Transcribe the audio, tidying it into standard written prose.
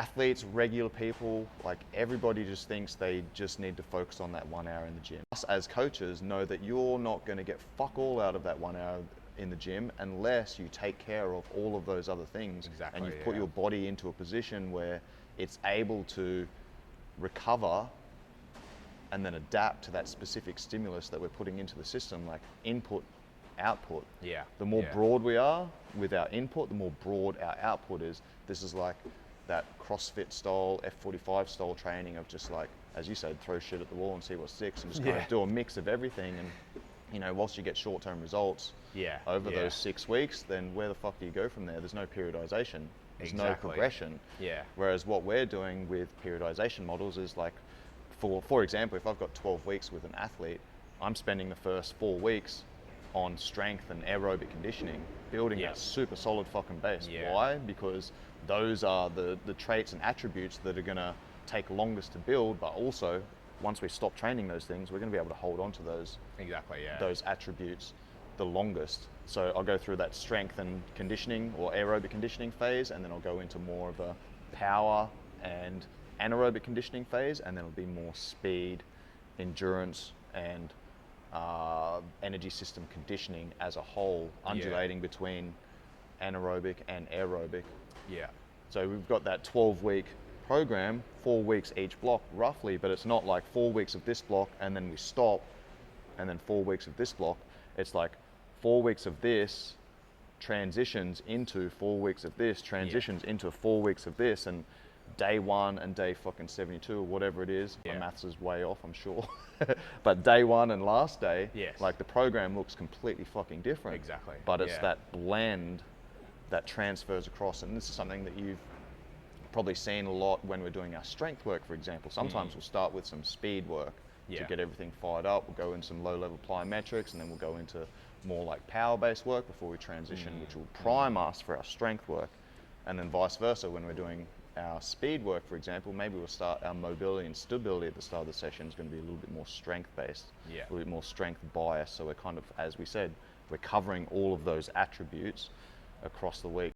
Athletes, regular people, like everybody just thinks they just need to focus on that 1 hour in the gym. Us as coaches know that you're not going to get fuck all out of that 1 hour in the gym unless you take care of all of those other things. Exactly, and you've put yeah. your body into a position where it's able to recover and then adapt to that specific stimulus that we're putting into the system, like input, output. Yeah. The more Yeah. broad we are with our input, the more broad our output is. This is like that CrossFit style, F45 style training of just like, as you said, throw shit at the wall and see what sticks, and just kind Yeah. of do a mix of everything. And you know, whilst you get short-term results over those 6 weeks, then where the fuck do you go from there? There's no periodization. There's no progression. Yeah. Whereas what we're doing with periodization models is like, for example, if I've got 12 weeks with an athlete, I'm spending the first 4 weeks on strength and aerobic conditioning, building that super solid fucking base. Why? Because those are the traits and attributes that are gonna take longest to build, but also once we stop training those things, we're gonna be able to hold on to those those attributes the longest. So I'll go through that strength and conditioning or aerobic conditioning phase, and then I'll go into more of a power and anaerobic conditioning phase, and then it'll be more speed, endurance, and energy system conditioning as a whole, undulating between anaerobic and aerobic. Yeah. So we've got that 12-week program, 4 weeks each block roughly, but it's not like 4 weeks of this block and then we stop, and then 4 weeks of this block. It's like 4 weeks of this transitions into 4 weeks of this, transitions into 4 weeks of this, and day 1 and day fucking 72 or whatever it is. My maths is way off, I'm sure. But day 1 and last day, like the program looks completely fucking different. Exactly. But it's that blend that transfers across, and this is something that you've probably seen a lot when we're doing our strength work, for example. Sometimes we'll start with some speed work to get everything fired up. We'll go in some low-level plyometrics, and then we'll go into more like power-based work before we transition, which will prime us for our strength work. And then vice versa, when we're doing our speed work, for example, maybe we'll start our mobility and stability at the start of the session is going to be a little bit more strength-based, a little bit more strength bias. So we're kind of, as we said, we're covering all of those attributes across the week.